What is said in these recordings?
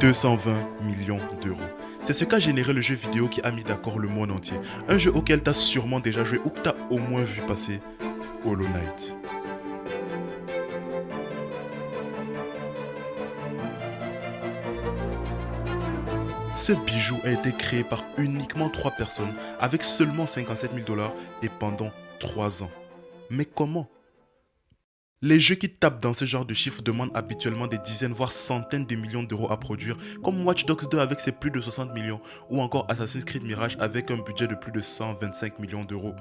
220 millions d'euros. C'est ce qu'a généré le jeu vidéo qui a mis d'accord le monde entier. Un jeu auquel t'as sûrement déjà joué ou que t'as au moins vu passer, Hollow Knight. Ce bijou a été créé par uniquement 3 personnes avec seulement 57 000 $ et pendant 3 ans. Mais comment? Les jeux qui tapent dans ce genre de chiffres demandent habituellement des dizaines voire centaines de millions d'euros à produire, comme Watch Dogs 2 avec ses plus de 60 millions ou encore Assassin's Creed Mirage avec un budget de plus de 125 millions d'euros.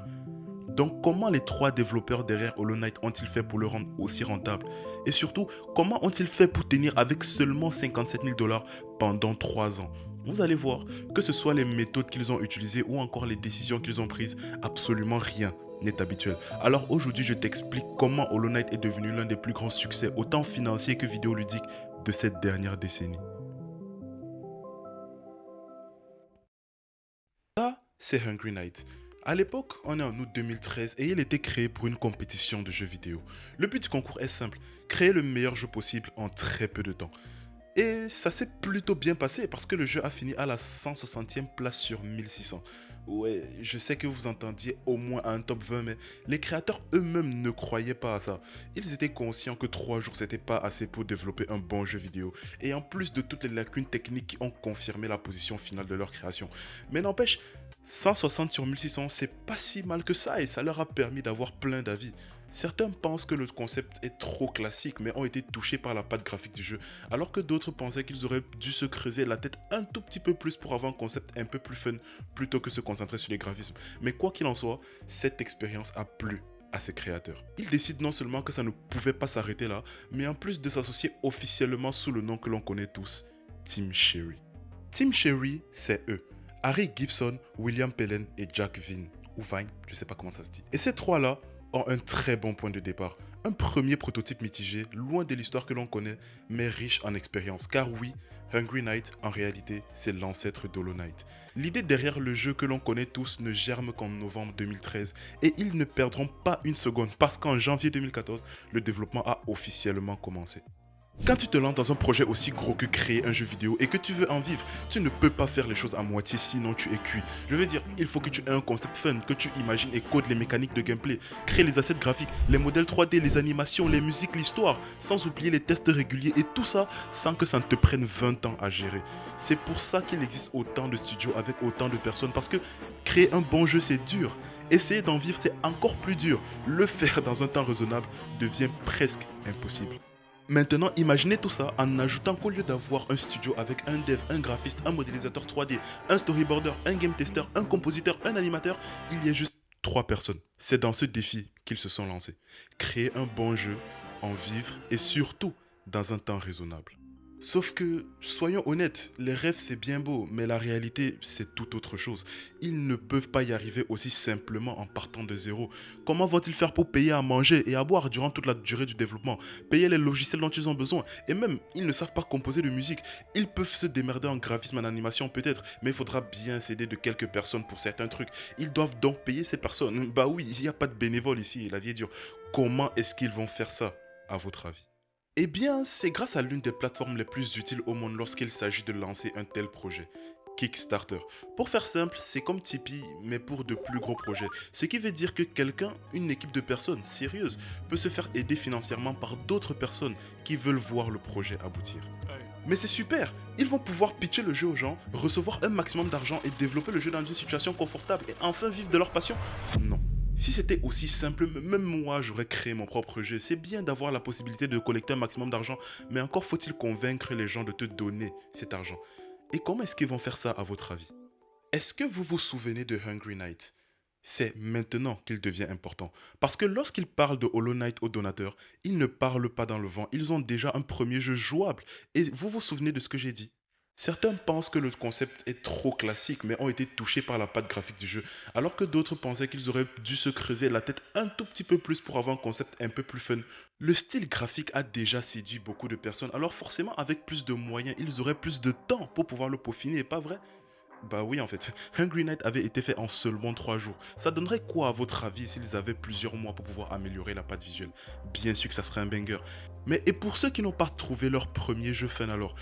Donc comment les 3 développeurs derrière Hollow Knight ont-ils fait pour le rendre aussi rentable? Et surtout, comment ont-ils fait pour tenir avec seulement 57 000 $ pendant 3 ans? Vous allez voir, que ce soit les méthodes qu'ils ont utilisées ou encore les décisions qu'ils ont prises, absolument rien n'est habituel. Alors aujourd'hui, je t'explique comment Hollow Knight est devenu l'un des plus grands succès, autant financiers que vidéoludiques, de cette dernière décennie. Ça, c'est Hungry Knight. À l'époque, on est en août 2013 et il était créé pour une compétition de jeux vidéo. Le but du concours est simple, créer le meilleur jeu possible en très peu de temps. Et ça s'est plutôt bien passé parce que le jeu a fini à la 160e place sur 1600. Ouais, je sais que vous entendiez au moins un top 20, mais les créateurs eux-mêmes ne croyaient pas à ça. Ils étaient conscients que 3 jours c'était pas assez pour développer un bon jeu vidéo. Et en plus de toutes les lacunes techniques qui ont confirmé la position finale de leur création. Mais n'empêche, 160 sur 1600 c'est pas si mal que ça et ça leur a permis d'avoir plein d'avis. Certains pensent que le concept est trop classique mais ont été touchés par la patte graphique du jeu, alors que d'autres pensaient qu'ils auraient dû se creuser la tête un tout petit peu plus pour avoir un concept un peu plus fun plutôt que se concentrer sur les graphismes. Mais quoi qu'il en soit, cette expérience a plu à ses créateurs. Ils décident non seulement que ça ne pouvait pas s'arrêter là, mais en plus de s'associer officiellement sous le nom que l'on connaît tous, Team Cherry. Team Cherry, c'est eux. Harry Gibson, William Pellen et Jack Vine, ou Vine, je sais pas comment ça se dit. Et ces trois-là ont un très bon point de départ. Un premier prototype mitigé, loin de l'histoire que l'on connaît, mais riche en expérience. Car oui, Hungry Knight, en réalité, c'est l'ancêtre d'Hollow Knight. L'idée derrière le jeu que l'on connaît tous ne germe qu'en novembre 2013, et ils ne perdront pas une seconde, parce qu'en janvier 2014, le développement a officiellement commencé. Quand tu te lances dans un projet aussi gros que créer un jeu vidéo et que tu veux en vivre, tu ne peux pas faire les choses à moitié sinon tu es cuit. Je veux dire, il faut que tu aies un concept fun, que tu imagines et codes les mécaniques de gameplay, créer les assets graphiques, les modèles 3D, les animations, les musiques, l'histoire, sans oublier les tests réguliers et tout ça sans que ça ne te prenne 20 ans à gérer. C'est pour ça qu'il existe autant de studios avec autant de personnes parce que créer un bon jeu c'est dur. Essayer d'en vivre c'est encore plus dur. Le faire dans un temps raisonnable devient presque impossible. Maintenant, imaginez tout ça en ajoutant qu'au lieu d'avoir un studio avec un dev, un graphiste, un modélisateur 3D, un storyboarder, un game tester, un compositeur, un animateur, il y a juste 3 personnes. C'est dans ce défi qu'ils se sont lancés. Créer un bon jeu, en vivre et surtout dans un temps raisonnable. Sauf que, soyons honnêtes, les rêves c'est bien beau, mais la réalité c'est tout autre chose. Ils ne peuvent pas y arriver aussi simplement en partant de zéro. Comment vont-ils faire pour payer à manger et à boire durant toute la durée du développement? Payer les logiciels dont ils ont besoin? Et même, ils ne savent pas composer de musique. Ils peuvent se démerder en graphisme, en animation peut-être, mais il faudra bien s'aider de quelques personnes pour certains trucs. Ils doivent donc payer ces personnes. Bah oui, il n'y a pas de bénévoles ici, la vie est dure. Comment est-ce qu'ils vont faire ça, à votre avis? Eh bien, c'est grâce à l'une des plateformes les plus utiles au monde lorsqu'il s'agit de lancer un tel projet, Kickstarter. Pour faire simple, c'est comme Tipeee, mais pour de plus gros projets. Ce qui veut dire que quelqu'un, une équipe de personnes sérieuses, peut se faire aider financièrement par d'autres personnes qui veulent voir le projet aboutir. Mais c'est super, ils vont pouvoir pitcher le jeu aux gens, recevoir un maximum d'argent et développer le jeu dans une situation confortable et enfin vivre de leur passion? Non. Si c'était aussi simple, même moi j'aurais créé mon propre jeu. C'est bien d'avoir la possibilité de collecter un maximum d'argent, mais encore faut-il convaincre les gens de te donner cet argent. Et comment est-ce qu'ils vont faire ça à votre avis? Est-ce que vous vous souvenez de Hungry Knight? C'est maintenant qu'il devient important. Parce que lorsqu'ils parlent de Hollow Knight aux donateurs, ils ne parlent pas dans le vent. Ils ont déjà un premier jeu jouable. Et vous vous souvenez de ce que j'ai dit? Certains pensent que le concept est trop classique mais ont été touchés par la patte graphique du jeu, alors que d'autres pensaient qu'ils auraient dû se creuser la tête un tout petit peu plus pour avoir un concept un peu plus fun. Le style graphique a déjà séduit beaucoup de personnes, alors forcément avec plus de moyens, ils auraient plus de temps pour pouvoir le peaufiner, pas vrai? Bah oui en fait, Hungry Knight avait été fait en seulement 3 jours. Ça donnerait quoi à votre avis s'ils avaient plusieurs mois pour pouvoir améliorer la patte visuelle? Bien sûr que ça serait un banger. Mais et pour ceux qui n'ont pas trouvé leur premier jeu fun alors?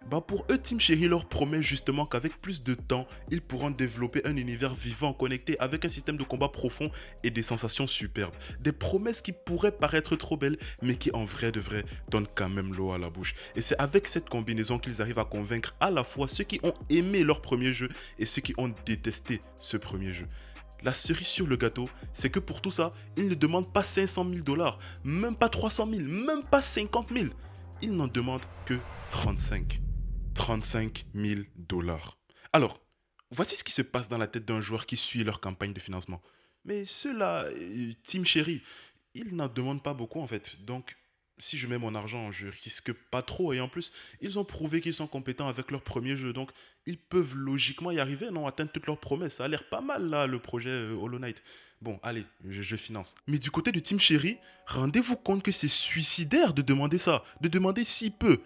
Bah pour eux, Team Cherry leur promet justement qu'avec plus de temps, ils pourront développer un univers vivant, connecté, avec un système de combat profond et des sensations superbes. Des promesses qui pourraient paraître trop belles, mais qui en vrai de vrai donnent quand même l'eau à la bouche. Et c'est avec cette combinaison qu'ils arrivent à convaincre à la fois ceux qui ont aimé leur premier jeu et ceux qui ont détesté ce premier jeu. La cerise sur le gâteau, c'est que pour tout ça, ils ne demandent pas 500 000 dollars, même pas 300 000, même pas 50 000. Ils n'en demandent que 35. 35 000 dollars. Alors, voici ce qui se passe dans la tête d'un joueur qui suit leur campagne de financement. Mais ceux-là, Team Cherry, ils n'en demandent pas beaucoup en fait. Donc, si je mets mon argent, je risque pas trop. Et en plus, ils ont prouvé qu'ils sont compétents avec leur premier jeu. Donc, ils peuvent logiquement y arriver, non, atteindre toutes leurs promesses. Ça a l'air pas mal là, le projet Hollow Knight. Bon, allez, je finance. Mais du côté de Team Cherry, rendez-vous compte que c'est suicidaire de demander ça, de demander si peu.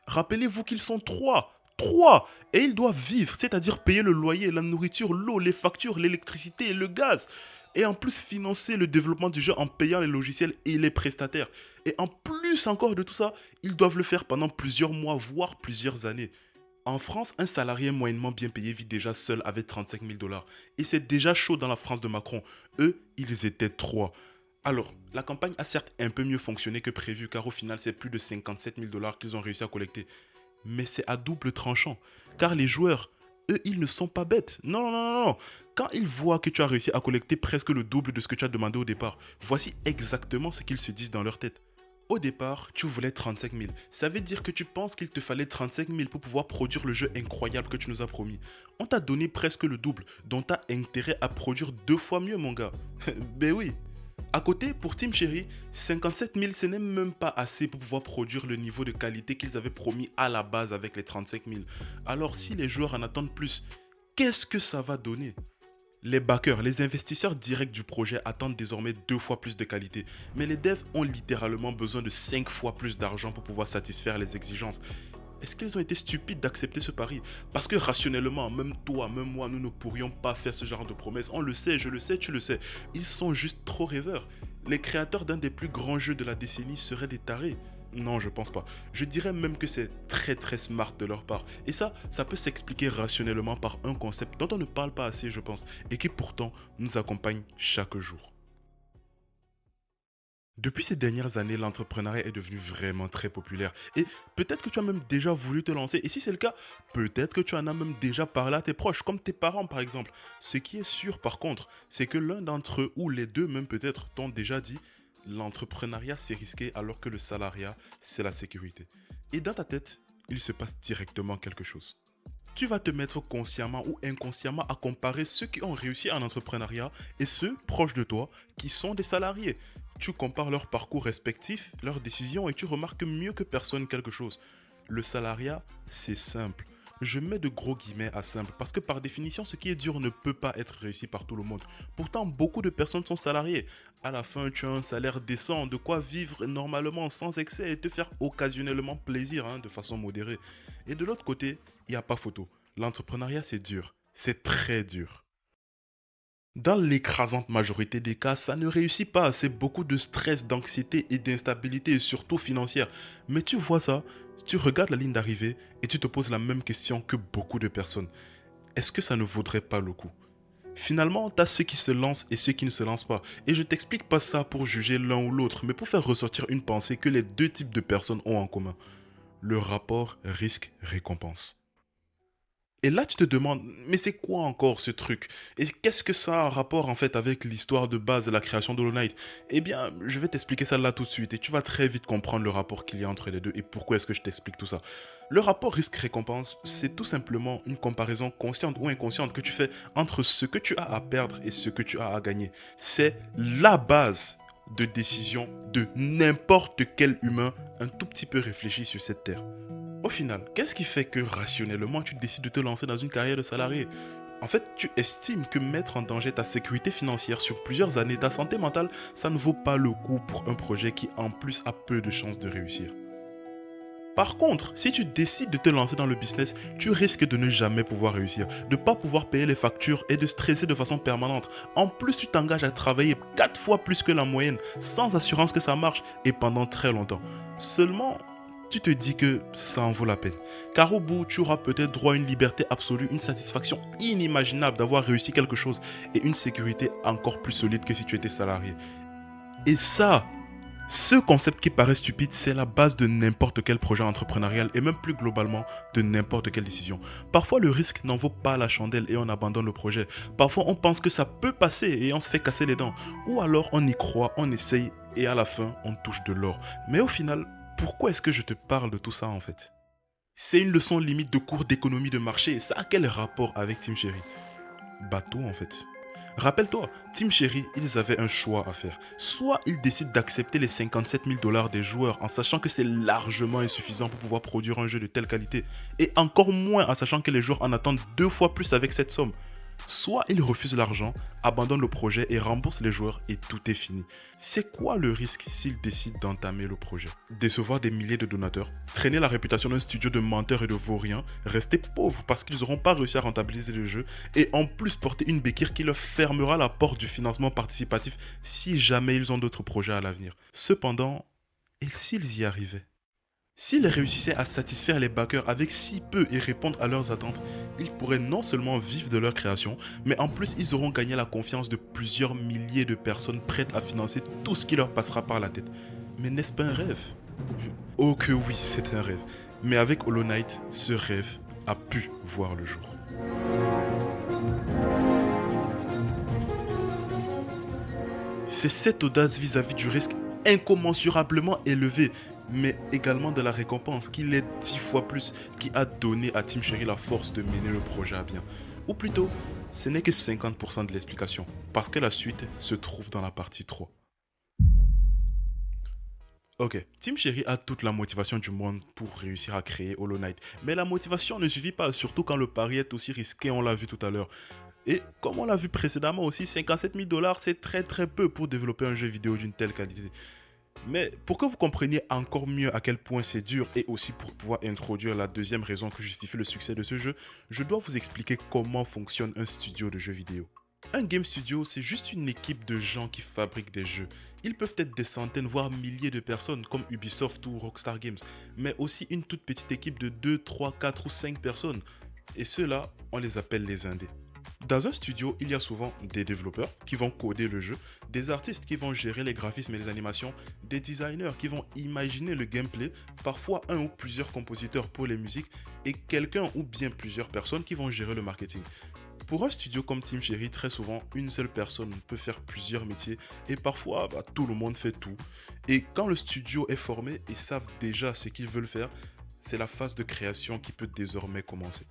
Rappelez-vous qu'ils sont trois. Trois. Et ils doivent vivre, c'est-à-dire payer le loyer, la nourriture, l'eau, les factures, l'électricité et le gaz. Et en plus financer le développement du jeu en payant les logiciels et les prestataires. Et en plus encore de tout ça, ils doivent le faire pendant plusieurs mois, voire plusieurs années. En France, un salarié moyennement bien payé vit déjà seul avec 35 000 dollars. Et c'est déjà chaud dans la France de Macron. Eux, ils étaient trois. Alors, la campagne a certes un peu mieux fonctionné que prévu, car au final, c'est plus de 57 000 dollars qu'ils ont réussi à collecter. Mais c'est à double tranchant, car les joueurs, eux, ils ne sont pas bêtes. Non, non, non, non, non. Quand ils voient que tu as réussi à collecter presque le double de ce que tu as demandé au départ, voici exactement ce qu'ils se disent dans leur tête. Au départ, tu voulais 35 000. Ça veut dire que tu penses qu'il te fallait 35 000 pour pouvoir produire le jeu incroyable que tu nous as promis. On t'a donné presque le double, donc t'as intérêt à produire 2 fois mieux, mon gars. Ben oui. À côté, pour Team Cherry, 57 000, ce n'est même pas assez pour pouvoir produire le niveau de qualité qu'ils avaient promis à la base avec les 35 000. Alors si les joueurs en attendent plus, qu'est-ce que ça va donner? Les backers, les investisseurs directs du projet attendent désormais 2 fois plus de qualité, mais les devs ont littéralement besoin de 5 fois plus d'argent pour pouvoir satisfaire les exigences. Est-ce qu'ils ont été stupides d'accepter ce pari? Parce que rationnellement, même toi, même moi, nous ne pourrions pas faire ce genre de promesses. On le sait, je le sais, tu le sais. Ils sont juste trop rêveurs. Les créateurs d'un des plus grands jeux de la décennie seraient des tarés. Non, je pense pas. Je dirais même que c'est très très smart de leur part. Et ça peut s'expliquer rationnellement par un concept dont on ne parle pas assez, je pense, et qui pourtant nous accompagne chaque jour. Depuis ces dernières années, l'entrepreneuriat est devenu vraiment très populaire. Et peut-être que tu as même déjà voulu te lancer. Et si c'est le cas, peut-être que tu en as même déjà parlé à tes proches, comme tes parents par exemple. Ce qui est sûr par contre, c'est que l'un d'entre eux, ou les deux même peut-être, t'ont déjà dit, l'entrepreneuriat c'est risqué alors que le salariat c'est la sécurité. Et dans ta tête, il se passe directement quelque chose. Tu vas te mettre consciemment ou inconsciemment à comparer ceux qui ont réussi en entrepreneuriat et ceux proches de toi qui sont des salariés. Tu compares leurs parcours respectifs, leurs décisions et tu remarques mieux que personne quelque chose. Le salariat, c'est simple. Je mets de gros guillemets à simple parce que par définition, ce qui est dur ne peut pas être réussi par tout le monde. Pourtant, beaucoup de personnes sont salariées. À la fin, tu as un salaire décent, de quoi vivre normalement sans excès et te faire occasionnellement plaisir de façon modérée. Et de l'autre côté, il n'y a pas photo. L'entrepreneuriat, c'est dur. C'est très dur. Dans l'écrasante majorité des cas, ça ne réussit pas. C'est beaucoup de stress, d'anxiété et d'instabilité, surtout financière. Mais tu vois ça, tu regardes la ligne d'arrivée et tu te poses la même question que beaucoup de personnes. Est-ce que ça ne vaudrait pas le coup? Finalement, tu as ceux qui se lancent et ceux qui ne se lancent pas. Et je t'explique pas ça pour juger l'un ou l'autre, mais pour faire ressortir une pensée que les deux types de personnes ont en commun. Le rapport risque-récompense. Et là, tu te demandes, mais c'est quoi encore ce truc? Et qu'est-ce que ça a un rapport en fait avec l'histoire de base de la création d'Hollow Knight? Eh bien, je vais t'expliquer ça là tout de suite et tu vas très vite comprendre le rapport qu'il y a entre les deux et pourquoi est-ce que je t'explique tout ça. Le rapport risque-récompense, c'est tout simplement une comparaison consciente ou inconsciente que tu fais entre ce que tu as à perdre et ce que tu as à gagner. C'est la base de décision de n'importe quel humain un tout petit peu réfléchi sur cette terre. Au final, qu'est-ce qui fait que rationnellement tu décides de te lancer dans une carrière de salarié? En fait, tu estimes que mettre en danger ta sécurité financière sur plusieurs années, ta santé mentale, ça ne vaut pas le coup pour un projet qui en plus a peu de chances de réussir. Par contre, si tu décides de te lancer dans le business, tu risques de ne jamais pouvoir réussir, de ne pas pouvoir payer les factures et de stresser de façon permanente. En plus, tu t'engages à travailler 4 fois plus que la moyenne, sans assurance que ça marche et pendant très longtemps. Seulement, tu te dis que ça en vaut la peine. Car au bout, tu auras peut-être droit à une liberté absolue, une satisfaction inimaginable d'avoir réussi quelque chose et une sécurité encore plus solide que si tu étais salarié. Et ça, ce concept qui paraît stupide, c'est la base de n'importe quel projet entrepreneurial et même plus globalement de n'importe quelle décision. Parfois, le risque n'en vaut pas la chandelle et on abandonne le projet. Parfois, on pense que ça peut passer et on se fait casser les dents. Ou alors, on y croit, on essaye et à la fin, on touche de l'or. Mais au final, pourquoi est-ce que je te parle de tout ça en fait? C'est une leçon limite de cours d'économie de marché. Ça a quel rapport avec Team Cherry? Bateau en fait. Rappelle-toi, Team Cherry, ils avaient un choix à faire. Soit ils décident d'accepter les 57 000 $ des joueurs en sachant que c'est largement insuffisant pour pouvoir produire un jeu de telle qualité, et encore moins en sachant que les joueurs en attendent 2 fois plus avec cette somme. Soit ils refusent l'argent, abandonnent le projet et remboursent les joueurs et tout est fini. C'est quoi le risque s'ils décident d'entamer le projet? Décevoir des milliers de donateurs, traîner la réputation d'un studio de menteurs et de vauriens, rester pauvres parce qu'ils n'auront pas réussi à rentabiliser le jeu et en plus porter une béquille qui leur fermera la porte du financement participatif si jamais ils ont d'autres projets à l'avenir. Cependant, et s'ils y arrivaient? S'ils réussissaient à satisfaire les backers avec si peu et répondre à leurs attentes, ils pourraient non seulement vivre de leur création, mais en plus ils auront gagné la confiance de plusieurs milliers de personnes prêtes à financer tout ce qui leur passera par la tête. Mais n'est-ce pas un rêve? Oh que oui, c'est un rêve. Mais avec Hollow Knight, ce rêve a pu voir le jour. C'est cette audace vis-à-vis du risque incommensurablement élevé, mais également de la récompense qui l'est 10 fois plus, qui a donné à Team Cherry la force de mener le projet à bien. Ou plutôt, ce n'est que 50% de l'explication, parce que la suite se trouve dans la partie 3. Ok, Team Cherry a toute la motivation du monde pour réussir à créer Hollow Knight, mais la motivation ne suffit pas, surtout quand le pari est aussi risqué, on l'a vu tout à l'heure. Et comme on l'a vu précédemment aussi, 57 000 $ c'est très peu pour développer un jeu vidéo d'une telle qualité. Mais pour que vous compreniez encore mieux à quel point c'est dur et aussi pour pouvoir introduire la deuxième raison que justifie le succès de ce jeu, je dois vous expliquer comment fonctionne un studio de jeux vidéo. Un game studio, c'est juste une équipe de gens qui fabriquent des jeux. Ils peuvent être des centaines voire milliers de personnes comme Ubisoft ou Rockstar Games, mais aussi une toute petite équipe de 2, 3, 4 ou 5 personnes. Et ceux-là, on les appelle les indés. Dans un studio, il y a souvent des développeurs qui vont coder le jeu, des artistes qui vont gérer les graphismes et les animations, des designers qui vont imaginer le gameplay, parfois un ou plusieurs compositeurs pour les musiques et quelqu'un ou bien plusieurs personnes qui vont gérer le marketing. Pour un studio comme Team Cherry, très souvent, une seule personne peut faire plusieurs métiers et parfois tout le monde fait tout. Et quand le studio est formé et savent déjà ce qu'ils veulent faire, c'est la phase de création qui peut désormais commencer.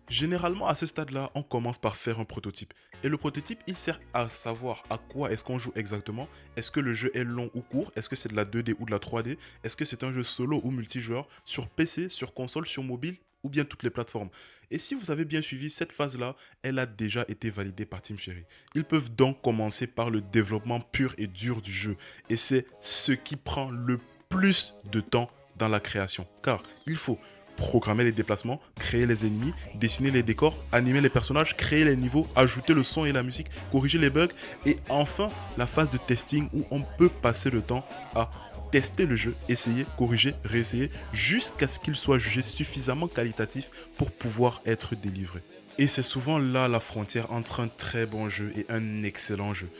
Généralement, à ce stade-là, on commence par faire un prototype. Et le prototype, il sert à savoir à quoi est-ce qu'on joue exactement. Est-ce que le jeu est long ou court? Est-ce que c'est de la 2D ou de la 3D? Est-ce que c'est un jeu solo ou multijoueur? Sur PC, sur console, sur mobile ou bien toutes les plateformes? Et si vous avez bien suivi, cette phase-là, elle a déjà été validée par Team Cherry. Ils peuvent donc commencer par le développement pur et dur du jeu. Et c'est ce qui prend le plus de temps dans la création. Car il faut programmer les déplacements, créer les ennemis, dessiner les décors, animer les personnages, créer les niveaux, ajouter le son et la musique, corriger les bugs et enfin la phase de testing où on peut passer le temps à tester le jeu, essayer, corriger, réessayer jusqu'à ce qu'il soit jugé suffisamment qualitatif pour pouvoir être délivré. Et c'est souvent là la frontière entre un très bon jeu et un excellent jeu.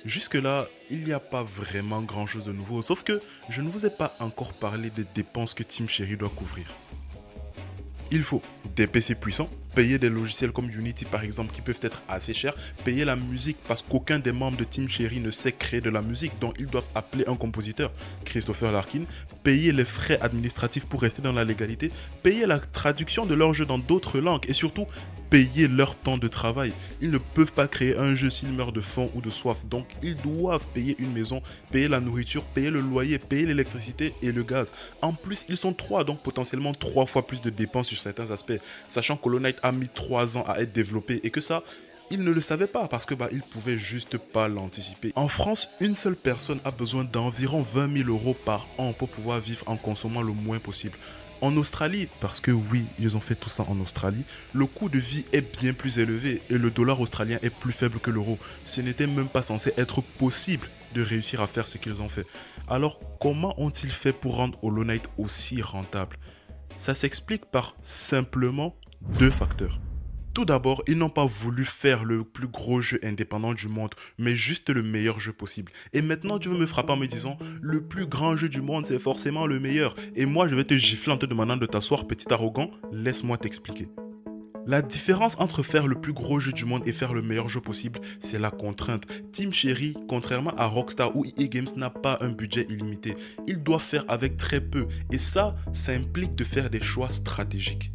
Jusque-là, il n'y a pas vraiment grand-chose de nouveau, sauf que je ne vous ai pas encore parlé des dépenses que Team Cherry doit couvrir. Il faut des PC puissants, payer des logiciels comme Unity par exemple qui peuvent être assez chers, payer la musique parce qu'aucun des membres de Team Cherry ne sait créer de la musique, donc ils doivent appeler un compositeur, Christopher Larkin, payer les frais administratifs pour rester dans la légalité, payer la traduction de leur jeu dans d'autres langues et surtout payer leur temps de travail. Ils ne peuvent pas créer un jeu s'ils meurent de faim ou de soif, donc ils doivent payer une maison, payer la nourriture, payer le loyer, payer l'électricité et le gaz. En plus, ils sont 3, donc potentiellement 3 fois plus de dépenses sur certains aspects, sachant que Hollow Knight a mis 3 ans à être développé et que ça, ils ne le savaient pas parce que ils pouvaient juste pas l'anticiper. En France, une seule personne a besoin d'environ 20 000 € par an pour pouvoir vivre en consommant le moins possible. En Australie, parce que oui, ils ont fait tout ça en Australie, le coût de vie est bien plus élevé et le dollar australien est plus faible que l'euro. Ce n'était même pas censé être possible de réussir à faire ce qu'ils ont fait. Alors comment ont-ils fait pour rendre Hollow Knight aussi rentable? Ça s'explique par simplement deux facteurs. Tout d'abord, ils n'ont pas voulu faire le plus gros jeu indépendant du monde, mais juste le meilleur jeu possible. Et maintenant, tu veux me frapper en me disant, le plus grand jeu du monde, c'est forcément le meilleur. Et moi, je vais te gifler en te demandant de t'asseoir, petit arrogant. Laisse-moi t'expliquer. La différence entre faire le plus gros jeu du monde et faire le meilleur jeu possible, c'est la contrainte. Team Cherry, contrairement à Rockstar ou EA Games, n'a pas un budget illimité. Ils doivent faire avec très peu. Et ça implique de faire des choix stratégiques.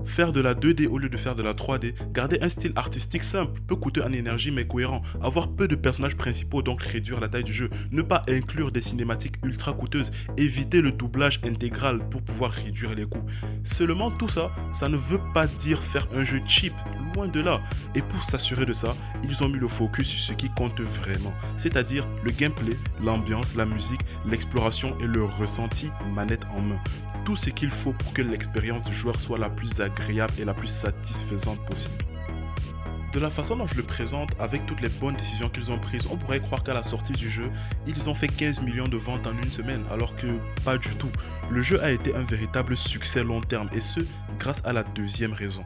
Faire de la 2D au lieu de faire de la 3D, garder un style artistique simple, peu coûteux en énergie mais cohérent, avoir peu de personnages principaux donc réduire la taille du jeu, ne pas inclure des cinématiques ultra coûteuses, éviter le doublage intégral pour pouvoir réduire les coûts. Seulement tout ça, ça ne veut pas dire faire un jeu cheap, loin de là. Et pour s'assurer de ça, ils ont mis le focus sur ce qui compte vraiment, c'est-à-dire le gameplay, l'ambiance, la musique, l'exploration et le ressenti manette en main. Tout ce qu'il faut pour que l'expérience du joueur soit la plus agréable et la plus satisfaisante possible. De la façon dont je le présente, avec toutes les bonnes décisions qu'ils ont prises, on pourrait croire qu'à la sortie du jeu, ils ont fait 15 millions de ventes en une semaine, alors que pas du tout. Le jeu a été un véritable succès long terme, et ce, grâce à la deuxième raison.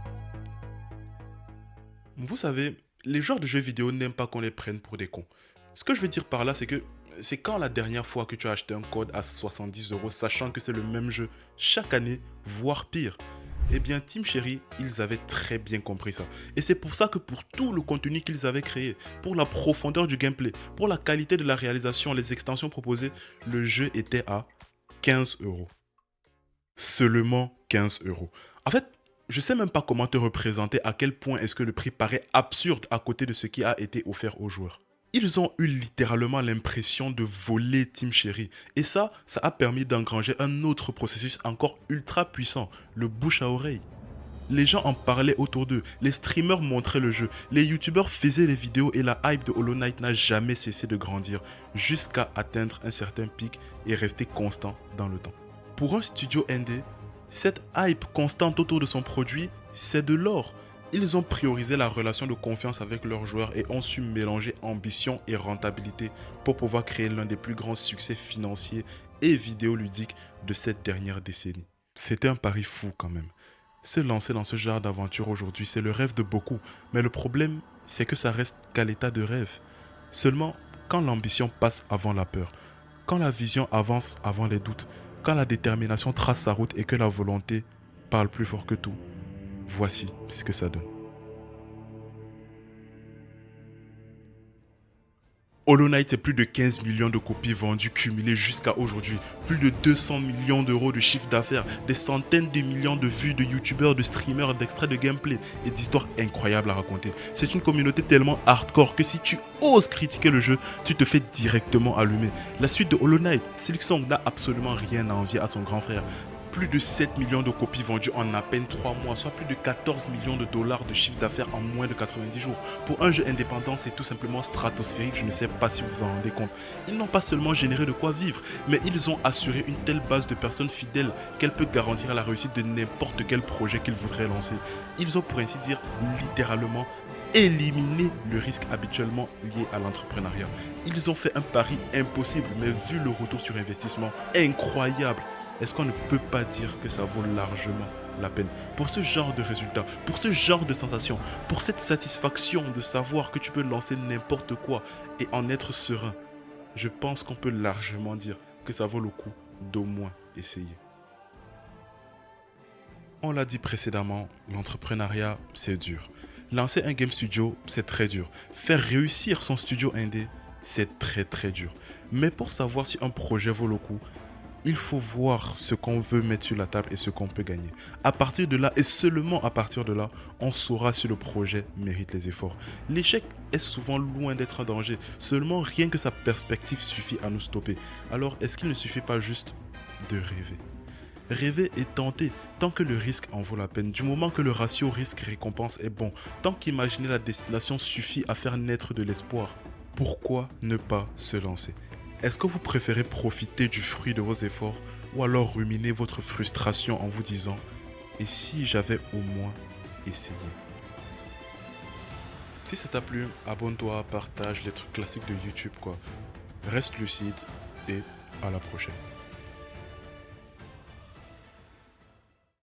Vous savez, les joueurs de jeux vidéo n'aiment pas qu'on les prenne pour des cons. Ce que je veux dire par là, c'est que c'est quand la dernière fois que tu as acheté un code à 70€, sachant que c'est le même jeu chaque année, voire pire. Eh bien, Team Cherry, ils avaient très bien compris ça. Et c'est pour ça que pour tout le contenu qu'ils avaient créé, pour la profondeur du gameplay, pour la qualité de la réalisation, les extensions proposées, le jeu était à 15€. Seulement 15€. En fait, je sais même pas comment te représenter à quel point est-ce que le prix paraît absurde à côté de ce qui a été offert aux joueurs. Ils ont eu littéralement l'impression de voler Team Cherry. Et ça a permis d'engranger un autre processus encore ultra puissant, le bouche à oreille. Les gens en parlaient autour d'eux, les streamers montraient le jeu, les youtubeurs faisaient les vidéos et la hype de Hollow Knight n'a jamais cessé de grandir, jusqu'à atteindre un certain pic et rester constant dans le temps. Pour un studio indé, cette hype constante autour de son produit, c'est de l'or. Ils ont priorisé la relation de confiance avec leurs joueurs et ont su mélanger ambition et rentabilité pour pouvoir créer l'un des plus grands succès financiers et vidéoludiques de cette dernière décennie. C'était un pari fou quand même. Se lancer dans ce genre d'aventure aujourd'hui, c'est le rêve de beaucoup, mais le problème, c'est que ça reste qu'à l'état de rêve. Seulement, quand l'ambition passe avant la peur, quand la vision avance avant les doutes, quand la détermination trace sa route et que la volonté parle plus fort que tout, voici ce que ça donne. Hollow Knight, c'est plus de 15 millions de copies vendues cumulées jusqu'à aujourd'hui, plus de 200 millions d'euros de chiffre d'affaires, des centaines de millions de vues de youtubeurs, de streamers, d'extraits de gameplay et d'histoires incroyables à raconter. C'est une communauté tellement hardcore que si tu oses critiquer le jeu, tu te fais directement allumer. La suite de Hollow Knight, Silksong n'a absolument rien à envier à son grand frère. Plus de 7 millions de copies vendues en à peine 3 mois, soit plus de 14 millions de dollars de chiffre d'affaires en moins de 90 jours. Pour un jeu indépendant, c'est tout simplement stratosphérique, je ne sais pas si vous vous en rendez compte. Ils n'ont pas seulement généré de quoi vivre, mais ils ont assuré une telle base de personnes fidèles qu'elle peut garantir la réussite de n'importe quel projet qu'ils voudraient lancer. Ils ont pour ainsi dire littéralement éliminé le risque habituellement lié à l'entrepreneuriat. Ils ont fait un pari impossible, mais vu le retour sur investissement, incroyable. Est-ce qu'on ne peut pas dire que ça vaut largement la peine? Pour ce genre de résultats, pour ce genre de sensations, pour cette satisfaction de savoir que tu peux lancer n'importe quoi et en être serein, je pense qu'on peut largement dire que ça vaut le coup d'au moins essayer. On l'a dit précédemment, l'entrepreneuriat, c'est dur. Lancer un game studio, c'est très dur. Faire réussir son studio indé, c'est très dur. Mais pour savoir si un projet vaut le coup, il faut voir ce qu'on veut mettre sur la table et ce qu'on peut gagner. À partir de là, et seulement à partir de là, on saura si le projet mérite les efforts. L'échec est souvent loin d'être un danger. Seulement, rien que sa perspective suffit à nous stopper. Alors, est-ce qu'il ne suffit pas juste de rêver? Rêver et tenter, tant que le risque en vaut la peine, du moment que le ratio risque-récompense est bon, tant qu'imaginer la destination suffit à faire naître de l'espoir, pourquoi ne pas se lancer? Est-ce que vous préférez profiter du fruit de vos efforts ou alors ruminez votre frustration en vous disant « Et si j'avais au moins essayé ?» Si ça t'a plu, abonne-toi, partage les trucs classiques de YouTube quoi. Reste lucide et à la prochaine.